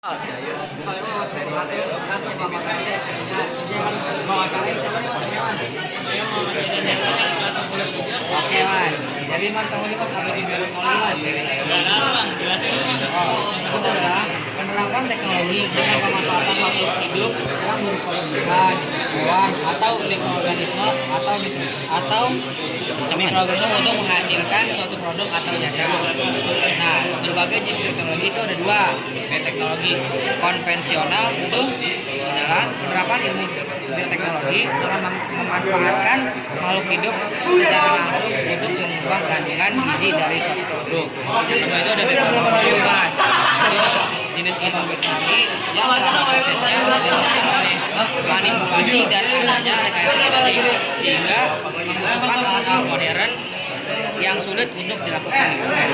Oke mas, jadi mas kamu ini mas ada di teknologi mas. Itu adalah penerapan teknologi dengan pemanfaatan makhluk hidup yang berkebutuhan hewan atau mikroorganisme atau mikroorganisme untuk menghasilkan suatu produk atau jasa. Nah, berbagai jenis teknologi itu ada dua. Teknologi konvensional itu adalah penerapan ilmu bioteknologi dengan memanfaatkan makhluk hidup secara langsung untuk mengubah kandungan gizi dari suatu produk. Kedua itu ada mikroorganisme mas. Itu jenis ilmu bioteknologi yang prosesnya dilakukan oleh manipulasi dan adanya rekayasa genetik sehingga membutuhkan alat-alat modern yang sulit untuk dilakukan di bumi.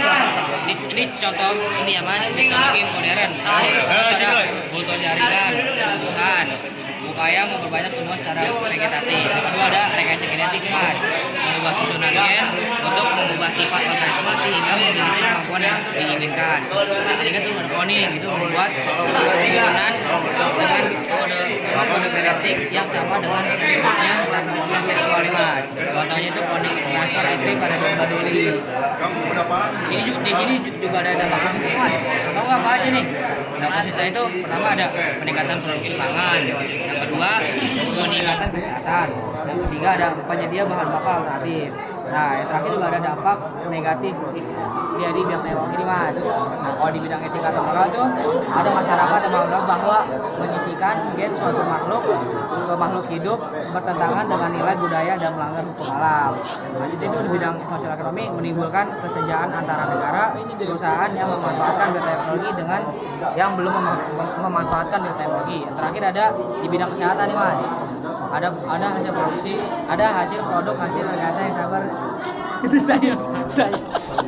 Nah, ini contoh ini ya mas, teknologi modern. Ada kultur jaringan, tumbuhan, upaya memperbanyak tumbuhan secara vegetatif. Kedua ada rekayasa genetik mas, mengubah susunan gen untuk mengubah sifat organisme sehingga memiliki kemampuan yang diinginkan. Nah, ketiga itu cloning, itu membuat keturunan dengan kode genetik yang sama dengan sebelumnya tanpa hubungan seksual mas. Contohnya itu cloning transfer IP pada domba doli. Di sini juga ada dampak positif mas. Tahu nggak apa aja nih? Dampak positif itu pertama ada peningkatan produksi pangan, yang kedua peningkatan kesehatan, yang ketiga ada penyedia bahan bakar alternatif. Nah, yang terakhir juga ada dampak negatif dari bioteknologi ini mas. Nah, kalau di bidang etika atau moral tuh ada masyarakat yang menganggap bahwa menyisihkan gen suatu makhluk ke makhluk hidup bertentangan dengan nilai budaya dan melanggar hukum alam. Nah, itu di bidang sosial ekonomi menimbulkan kesenjangan antara negara, perusahaan yang memanfaatkan bioteknologi dengan yang belum memanfaatkan bioteknologi. Yang terakhir ada di bidang kesehatan nih mas. Ada hasil produksi, ada hasil produk hasil rekayasa yang sabar itu saya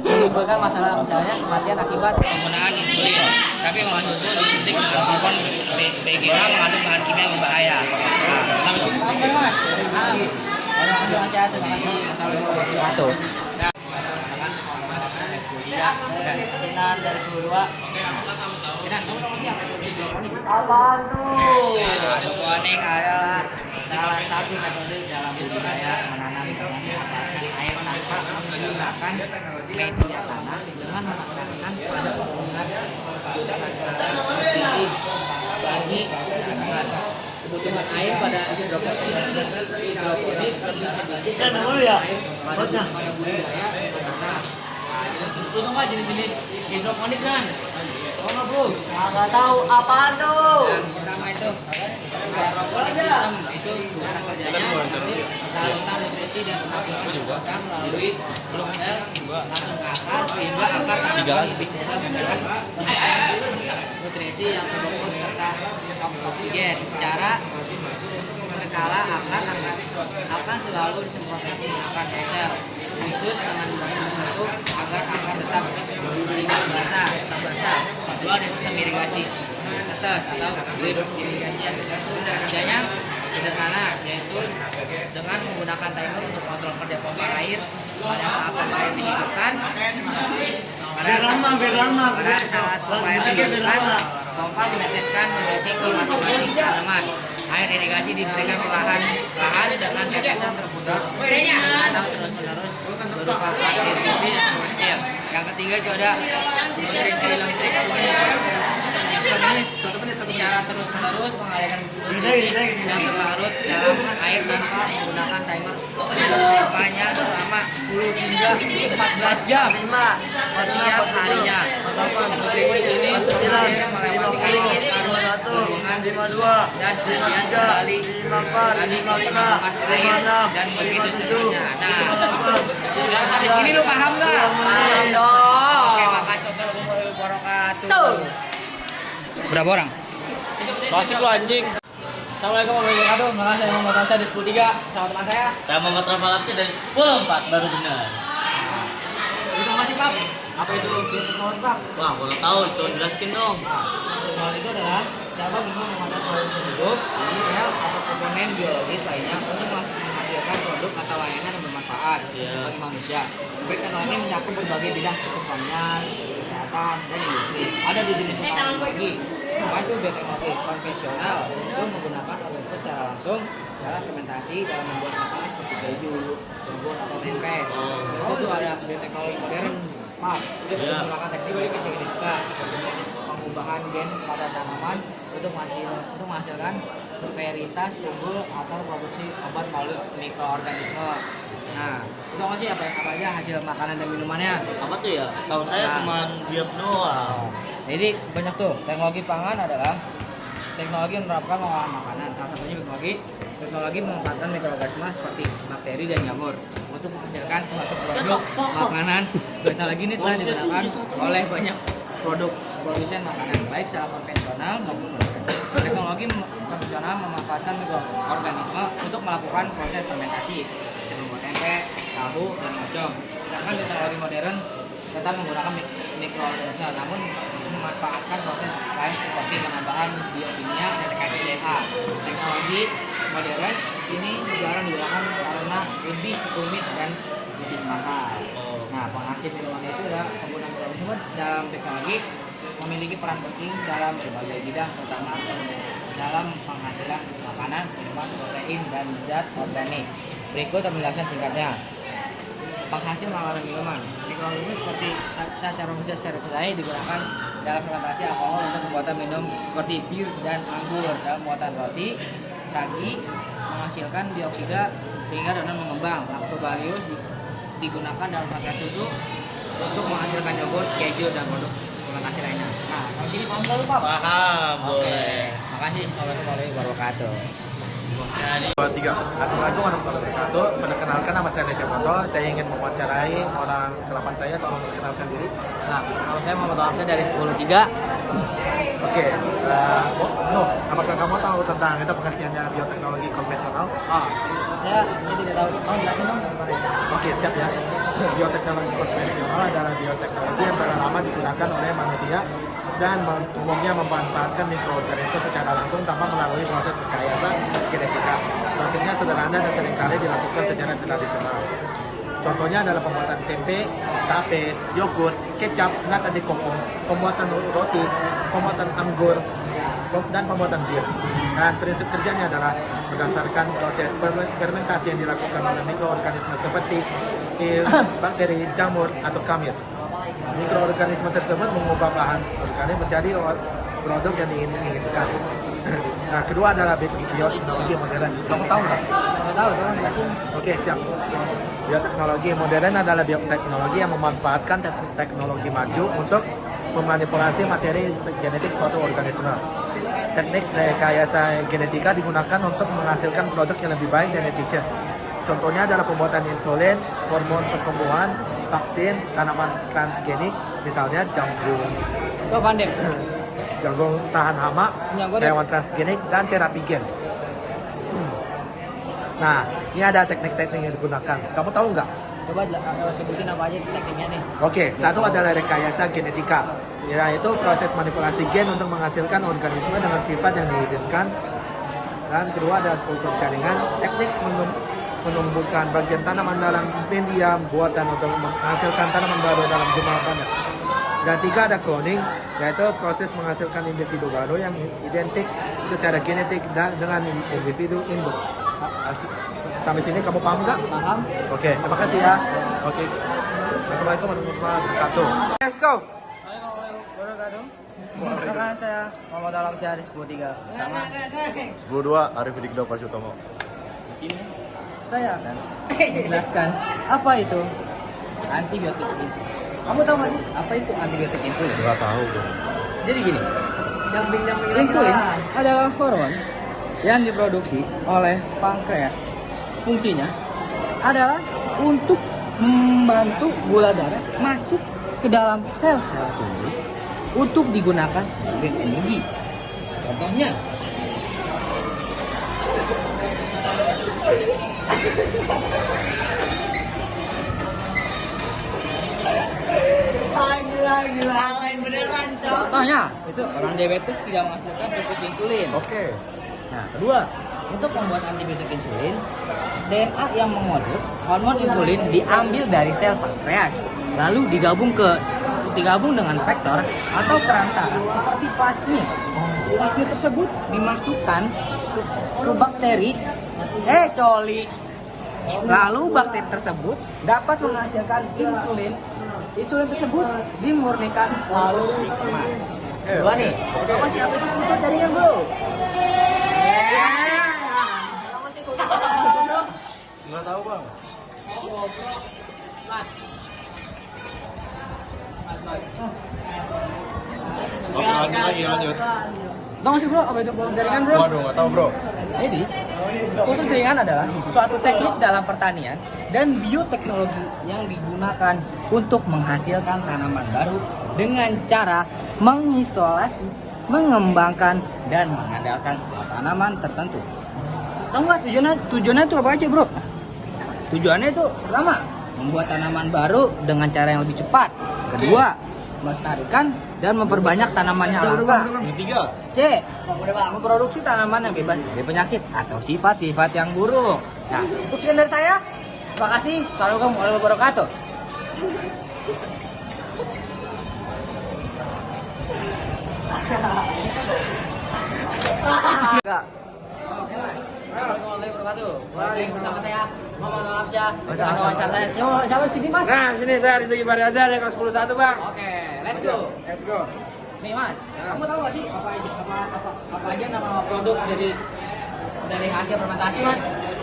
menimbulkan masalah misalnya kematian akibat penggunaan insulin. Tapi memang susu disuntik dengan hormon PGH mengandung bahan kimia yang berbahaya. Langsung mas. Ada hasil nasihat, terima kasih masalah itu. Dan Kinan dari 12. Kinan, kamu nomor siapa? Apaan tuh? Hidroponik adalah salah satu metode dalam budidaya menanam dengan memanfaatkan air tanpa menggunakan media tanah dengan menekankan pada penggunaan nutrisi bagi tanaman. Kebutuhan air pada hidroponik lebih sedikit dari air pada budidaya tanah. Itu nggak jenis-jenis hidroponik kan? Oh nggak bro? Nggak tahu apa tuh? Yang pertama itu hidroponik sistem itu cara kerjanya salurkan nutrisi dan penampungan melalui sel langsung ke akar sehingga akar tanaman lebih bisa menyerap nutrisi yang terkumpul serta oksigen secara berkala akan selalu disemprotkan menggunakan sel khusus dengan bentuk agar akar tetap tidak basah. Kedua ada sistem irigasi tetes atau drip irigasi. Kerjanya sederhana, yaitu dengan menggunakan timer untuk kontrol kerja pompa air pada saat pompa air dihidupkan. Pada saat pompa air dihidupkan, pompa meneteskan nutrisi ke masing-masing tanaman. Air irigasi diberikan perlahan dengan tetesan terputus atau terus-menerus berupa air putih dan kecil. Yang ketiga itu ada nutrisi elektrik secara terus-menerus mengalirkan nutrisi yang terlarut dalam air tanpa menggunakan timer pompanya selama 10 hingga 14 jam setiap harinya. Nutrisi ini mengalir melewati hubungan dan kemudian kembali lagi ke penampungan air dan begitu seterusnya. Nah, sampai sini lu paham nggak? Paham dong. Oke, makasih. Wassalamualaikum warahmatullahi wabarakatuh. Berapa orang? Klasik lu anjing. Assalamualaikum warahmatullahi wabarakatuh. Makasih saya Muhammad Ramsa di 10.3 sama teman saya. Saya Muhammad Rafa Lapsi dari 10.4 baru benar. Terima kasih Pak. Apa itu bioteknologi Pak? Wah, kurang tahu itu jelasin dong. Teknologi itu adalah cara guna memanfaatkan makhluk hidup, sel atau komponen biologis lainnya untuk menghasilkan produk atau layanan yang bermanfaat bagi manusia. Teknologi mencakup berbagai bidang seperti pertanian, kesehatan, dan industri. Ada di jenis teknologi. Apa itu bioteknologi konvensional itu menggunakan organisme secara langsung cara fermentasi dalam membuat makanan seperti keju, yogurt atau tempe. Itu tuh ada bioteknologi modern. Maaf, itu menggunakan teknik biologi genetika pengubahan gen pada tanaman untuk menghasilkan varietas unggul atau produksi obat melalui mikroorganisme. Nah, itu apa sih apa aja hasil makanan dan minumannya? Apa tuh ya? Tahu saya cuma biop doang. Jadi banyak tuh. Teknologi pangan adalah teknologi menerapkan pengolahan makanan. Salah satunya teknologi memanfaatkan mikroorganisme seperti bakteri dan jamur untuk menghasilkan suatu produk makanan. Teknologi ini telah digunakan oleh banyak produsen makanan baik secara konvensional maupun modern. Teknologi konvensional memanfaatkan mikroorganisme untuk melakukan proses fermentasi bisa membuat tempe, tahu, dan macam. Sedangkan teknologi modern tetap menggunakan mikroorganisme namun memanfaatkan proses lain seperti penambahan biokimia dan teknologi DNA. Teknologi modern ini jarang digunakan karena lebih rumit dan lebih mahal. Nah, penghasil minuman itu adalah penggunaan mikroorganisme dalam teknologi memiliki peran penting dalam berbagai bidang, terutama dalam penghasilan makanan, minuman, protein, dan zat organik. Berikut penjelasan singkatnya. Penghasil makanan minuman. Mikroorganisme seperti Saccharomyces cerevisiae digunakan dalam fermentasi alkohol untuk pembuatan minum seperti bir dan anggur. Dalam pembuatan roti, ragi menghasilkan dioksida sehingga adonan mengembang. Lactobacillus digunakan dalam proses susu untuk menghasilkan yogurt, keju, dan produk fermentasi lainnya. Nah, kalau sini paham nggak lu, Pak? Paham, boleh. Makasih. Assalamualaikum warahmatullahi wabarakatuh. 2, 3. Assalamualaikum warahmatullahi wabarakatuh. Perkenalkan, nama saya Necep Moto. Saya ingin mewawancarai orang ke-8 saya. Tolong perkenalkan diri. Nah, kalau saya Muhammad Alfsa dari 10.3. Oke. Apakah kamu tahu tentang itu pengertiannya bioteknologi konvensional? Saya tidak tahu. Kamu jelasin dong. Oke, siap ya. Bioteknologi konvensional adalah bioteknologi yang telah lama digunakan oleh manusia dan umumnya memanfaatkan mikroorganisme secara langsung tanpa melalui proses rekayasa genetika. Prosesnya sederhana dan seringkali dilakukan secara tradisional. Contohnya adalah pembuatan tempe, tape, yogurt, kecap, nata de coco, pembuatan roti, pembuatan anggur, dan pembuatan bir. Dan prinsip kerjanya adalah berdasarkan proses fermentasi yang dilakukan oleh mikroorganisme seperti bakteri, jamur, atau kamir. Mikroorganisme tersebut mengubah bahan organik menjadi produk yang diinginkan. Nah, kedua adalah bioteknologi modern. Kamu tahu nggak? Nggak tahu, tolong jelasin. Oke, siap. Bioteknologi modern adalah bioteknologi yang memanfaatkan teknologi maju untuk memanipulasi materi genetik suatu organisme. Teknik rekayasa genetika digunakan untuk menghasilkan produk yang lebih baik dan efisien. Contohnya adalah pembuatan insulin, hormon pertumbuhan, vaksin, tanaman transgenik, misalnya jagung. Tuh pandem. Jagung tahan hama, hewan transgenik, dan terapi gen. Nah, ini ada teknik-teknik yang digunakan. Kamu tahu nggak? Coba sebutin apa aja tekniknya nih. Oke, satu adalah rekayasa genetika, yaitu proses manipulasi gen untuk menghasilkan organisme dengan sifat yang diizinkan. Dan kedua ada kultur jaringan, teknik menumbuhkan bagian tanaman dalam media buatan untuk menghasilkan tanaman baru dalam jumlah banyak. Dan tiga ada cloning, yaitu proses menghasilkan individu baru yang identik secara genetik dengan individu induk. Sampai sini kamu paham nggak? Paham? Oke, terima kasih ya. Oke. Assalamualaikum warahmatullahi wabarakatuh. Let's go. Assalamualaikum warahmatullahi wabarakatuh. Saya Muhammad Alfsa dari 10.3. Sama 10-2 Arif Dikdo Parsutomo. di sini saya akan menjelaskan apa itu antibiotik insulin. Kamu tahu nggak sih apa itu antibiotik insulin? Gak tahu bro. Jadi gini, insulin adalah hormon yang diproduksi oleh pankreas. Fungsinya adalah untuk membantu gula darah masuk ke dalam sel-sel tubuh untuk digunakan sebagai energi. Contohnya, contohnya itu orang diabetes tidak menghasilkan cukup insulin. Oke. Nah, kedua, untuk membuat antibiotik insulin, DNA yang mengodok hormon insulin diambil dari sel pankreas, lalu digabung dengan vektor atau perantara seperti plasmid. Plasmid tersebut dimasukkan ke bakteri, coli. Lalu bakteri tersebut dapat menghasilkan insulin. Insulin tersebut dimurnikan lalu dikemas. Dua nih, apa sih apa itu kultur jaringan bro? Nggak tahu bang. Oke lanjut. Tahu nggak sih bro apa itu kultur jaringan bro? Waduh nggak tahu bro. Jadi, kultur jaringan adalah suatu teknik dalam pertanian dan bioteknologi yang digunakan untuk menghasilkan tanaman baru dengan cara mengisolasi, mengembangkan, dan mengandalkan sel tanaman tertentu. Tahu nggak tujuannya itu apa aja bro? Tujuannya itu pertama, membuat tanaman baru dengan cara yang lebih cepat. Kedua, melestarikan dan memperbanyak tanaman yang langka. Yang ketiga. C. Memproduksi tanaman yang bebas dari penyakit atau sifat-sifat yang buruk. Nah, untuk sekian dari saya. Terima kasih. Assalamualaikum warahmatullahi wabarakatuh. Enggak. Oke, Mas. Assalamualaikum warahmatullahi wabarakatuh. Masih bersama saya Muhammad Alamsyah. Dengan wawancara saya. Siapa sini, Mas? Nah, sini saya Rizky Baryazar dari kelas 11 Bang. Oke, let's go. Let's go. Nih Mas, kamu tahu nggak sih apa aja nama produk dari hasil fermentasi Mas?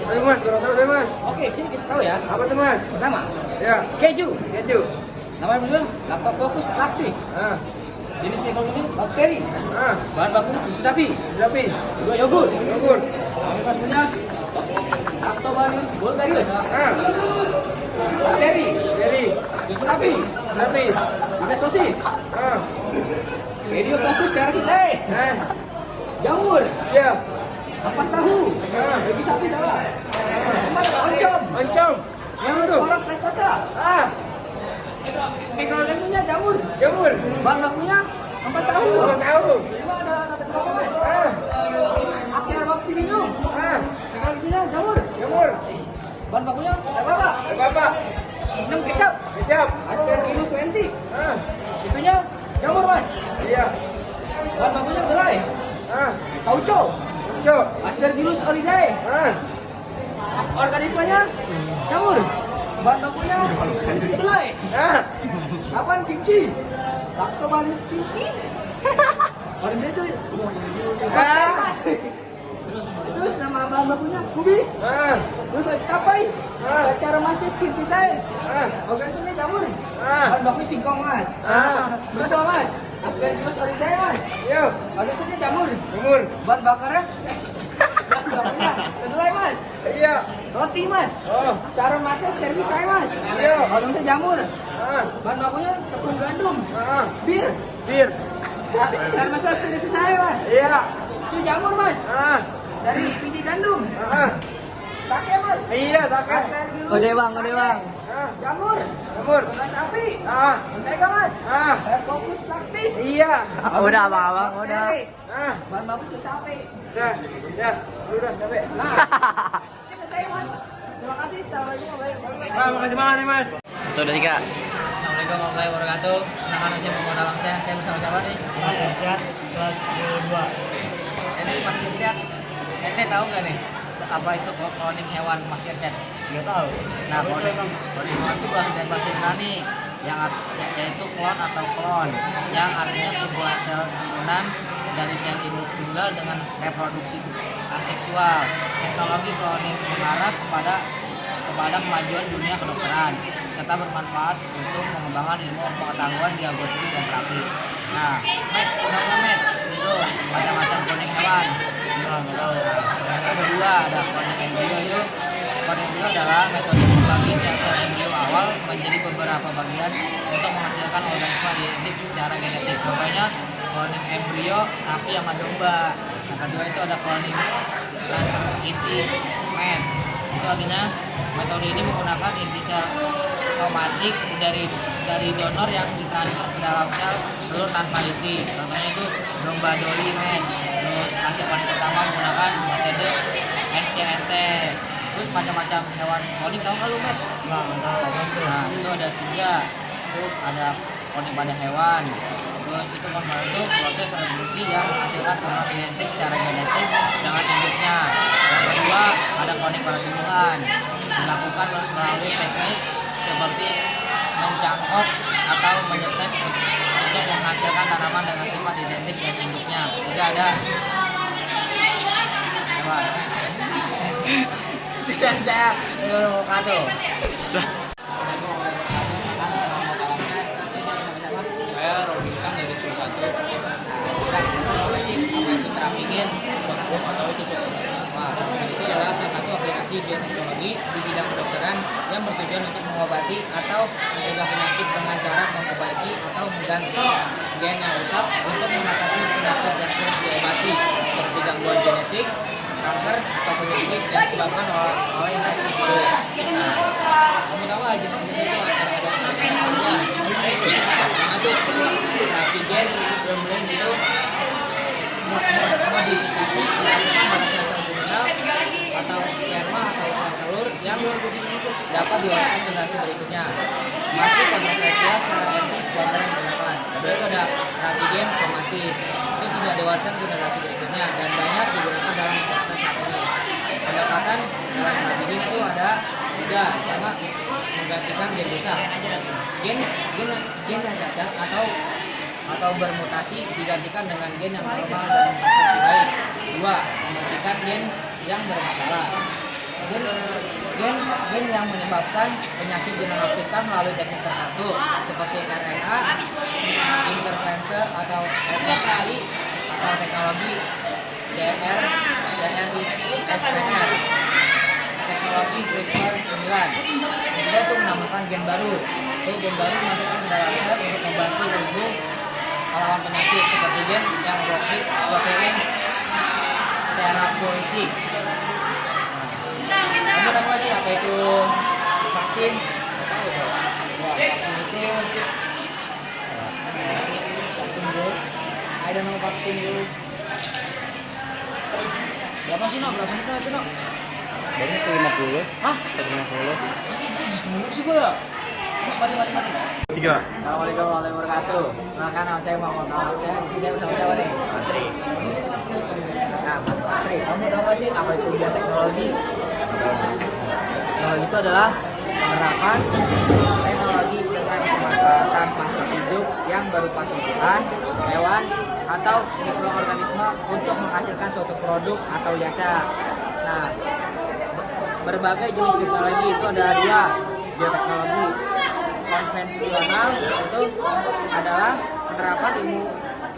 Ayo Mas, kurang tahu saya Mas. Oke, sini kasih tahu ya. Apa tuh Mas? Pertama, Ya, keju. keju. Namanya benar, Lactobacillus lactis. Ah, Jenis teknologi bakteri. ah, Bahan bakunya susu sapi. sapi, Kedua yogurt. yogurt. Kualitas punya Lactobacillus bulgarius. Ah, Bakteri. jadi, Susu sapi. sapi. Ada sosis. Ah, Pediococcus cerevisiae. Jamur. ya. Ampas tahu. Ah, Baby sapi salah. Keempat, oncom. oncom. Yang itu. Orang prestasa. Ah, Mikroorganismenya jamur. jamur. Bahan bakunya ampas tahu. Kurang tahu. Lima ada tata kelola Mas. Ah, Actinium. ah, Mikroorganismenya jamur. jamur. Bahan bakunya apa? Apa? 6 kecap. Kecap. Aspergillus wenti. Ah, Itunya jamur Mas. iya. Bahan bakunya belai. Ah, Tauco. oncom. Aspergillus oryzae. Ah, Organismenya jamur. Bahan bakunya belai. ah, Apaan kimchi? Lactobacillus kimchi? Organismenya itu Ah. Terus nama bahan bakunya kubis. ah, Terus tapai. Ah. Cara masnya cerevisiae. ah, Organismenya jamur. ah. Bahan bakunya singkong Mas. Ah. Bersama Mas. Aspergillus oryzae Mas. Yo, Organismenya jamur. jamur. Bahan bakarnya bahan bakunya kedelai Mas. Iya. Roti Mas. Oh, Cara masnya cerevisiae Mas. Iya. Organismenya jamur. ah, Bahan bakunya tepung gandum. ah, Bir. bir. Cara masnya cerevisiae Mas. Iya. Itu jamur Mas. Ah, Dari biji gandum. ah, Sake Mas. iya, sake. Aspergillus. Bang. Ah, Jamur. jamur. Beras sapi. Ah, Mentega Mas. ah, Fokus laktis. iya. Udah abang, udah. Ah, Bahan baku susu sapi. udah, ya, udah capek. Nah, sekian saya Mas. Terima kasih. Assalamualaikum warahmatullahi Ah, wabarakatuh. makasih banget nih Mas. Satu, dua, tiga. Assalamualaikum warahmatullahi wabarakatuh. Anak-anak saya Muhammad Alamsyah. Saya bersama siapa nih? Sehat, kelas 2. Ini Mas Irsyad. Ente tahu nggak nih apa itu cloning hewan Mas Irsyad? Nggak tahu. Nah, cloning hewan itu dari bahasa Yunani yaitu klon atau klon yang artinya kumpulan sel turunan dari sel induk tunggal dengan reproduksi aseksual. Teknologi cloning mengarah kepada kemajuan dunia kedokteran serta bermanfaat untuk mengembangkan ilmu pengetahuan diagnostik dan terapi. Nah, Matt, itu macam-macam cloning hewan. Nggak tahu. Yang kedua ada cloning embrio yuk. Cloning embrio adalah metode membagi sel-sel embrio awal menjadi beberapa bagian untuk menghasilkan organisme identik secara genetik. Contohnya cloning embrio sapi sama domba. Yang kedua itu ada cloning transfer inti men. Itu artinya metode ini menggunakan inti sel somatik dari donor yang ditransfer ke dalam sel telur tanpa inti. Contohnya itu domba Dolly men. Terus hasil paling pertama menggunakan metode SCNT. Terus macam-macam hewan cloning, tahu nggak lu, Met? Nggak tahu. Nah, itu ada 3. Itu ada cloning pada hewan. Terus itu kemarin itu proses reproduksi yang menghasilkan turunan identik secara genetik dengan induknya. Yang kedua, ada cloning pada tumbuhan. Dilakukan melalui teknik seperti mencangkok atau menyetek untuk menghasilkan tanaman dengan sifat identik dengan induknya. Juga ada hewan. Bisa saya ngomong kado. Saya Robi Utang dari 11. Nah, apa sih apa itu trafficking vakum atau itu suatu wah, itu adalah salah satu aplikasi bioteknologi di bidang kedokteran yang bertujuan untuk mengobati atau mencegah penyakit dengan cara mengobati atau mengganti gen yang rusak untuk mengatasi penyakit yang sulit diobati seperti gangguan genetik, kanker atau penyakit yang disebabkan oleh infeksi virus. Nah, kamu tahu nggak jenis-jenis itu ada apa aja? Pertama tuh trafficking, bermain itu modifikasi dilakukan pada sel-sel kriminal atau sperma atau sel telur yang dapat diwariskan generasi berikutnya. Masih kontroversial secara etis dan cara digunakan. Kedua itu ada trafficking somatik, itu tidak diwariskan generasi berikutnya dan banyak digunakan dalam pendekatan saat ini. Pendekatan dalam trafficking itu ada 3. Pertama, menggantikan gen rusak. Gen yang cacat atau bermutasi digantikan dengan gen yang normal dan berfungsi baik. 2. Menggantikan gen yang bermasalah. Gen yang menyebabkan penyakit dinonaktifkan melalui teknik tertentu seperti RNA, interferensi atau RNAi atau teknologi CRISPR, teknologi CRISPR-9. Ketiga itu menambahkan gen baru. Itu gen baru dimasukkan ke dalam sel untuk membantu tubuh melawan penyakit seperti gen yang memblokir protein terapeutik. Kamu tahu nggak sih apa itu vaksin? Wah, vaksin itu vaksin bro. I don't know vaksin bro. Berapa sih no? Berapa menit itu no? Baru 150. Hah? 150. Semua sih gue ya? Mati. 3. Assalamualaikum warahmatullahi wabarakatuh. Perkenalkan nama saya Muhammad Nalak. Saya bersama siapa nih? Mas Tri. Nah, Mas Tri, kamu tahu nggak sih apa itu bioteknologi? Teknologi itu adalah penerapan teknologi dengan pemanfaatan makhluk hidup yang berupa tumbuhan, hewan, atau mikroorganisme untuk menghasilkan suatu produk atau jasa. Nah, berbagai jenis teknologi itu ada 2. Bioteknologi konvensional itu adalah penerapan ilmu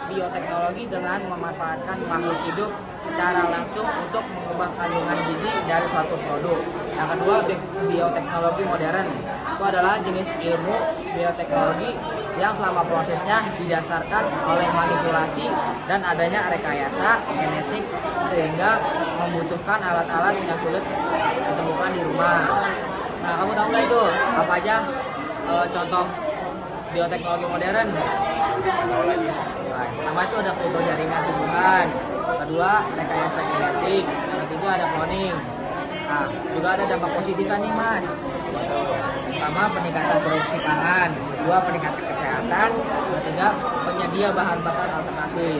bioteknologi dengan memanfaatkan makhluk hidup secara langsung untuk mengubah kandungan gizi dari suatu produk. Yang kedua, bioteknologi modern itu adalah jenis ilmu bioteknologi yang selama prosesnya didasarkan oleh manipulasi dan adanya rekayasa genetik sehingga membutuhkan alat-alat yang sulit ditemukan di rumah. Nah, kamu tahu nggak itu apa aja contoh bioteknologi modern? Pertama itu ada foto jaringan tumbuhan, kedua rekayasa genetik, ketiga ada cloning. Nah, juga ada dampak positifnya nih mas. Pertama peningkatan produksi pangan, kedua peningkatan kesehatan, ketiga penyedia bahan bakar alternatif.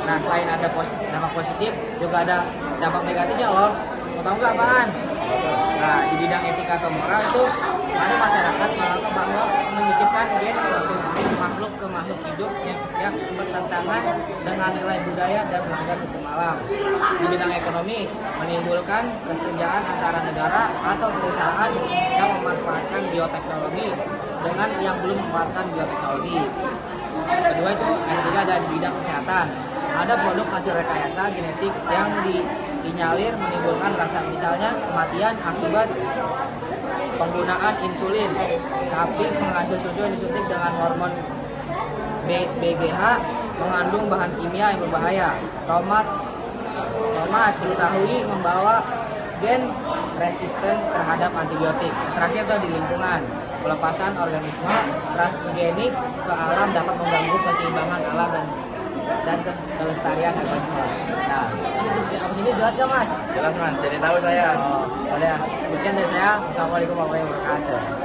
Nah selain ada dampak positif, juga ada dampak negatifnya loh. Mau tahu nggak apaan? Nah di bidang etika atau moral itu ada masyarakat menganggap bahwa menyisipkan gen suatu makhluk ke makhluk hidup yang bertentangan dengan nilai budaya dan melanggar hukum alam. Di bidang ekonomi menimbulkan kesenjangan antara negara atau perusahaan yang memanfaatkan bioteknologi dengan yang belum memanfaatkan bioteknologi. Kedua itu yang ketiga ada di bidang kesehatan. Ada produk hasil rekayasa genetik yang disinyalir menimbulkan rasa, misalnya kematian akibat penggunaan insulin. Sapi penghasil susu yang disuntik dengan hormon BGH mengandung bahan kimia yang berbahaya. Tomat diketahui membawa gen resisten terhadap antibiotik. Terakhir itu di lingkungan. Pelepasan organisme transgenik ke alam dapat mengganggu keseimbangan alam dan dan kelestarian ekosistem. Nah, ini fungsi kampus ini jelas gak Mas? Jelas mas, jadi tahu saya. Oh, udah. Demikian dari saya. Assalamualaikum warahmatullahi wabarakatuh.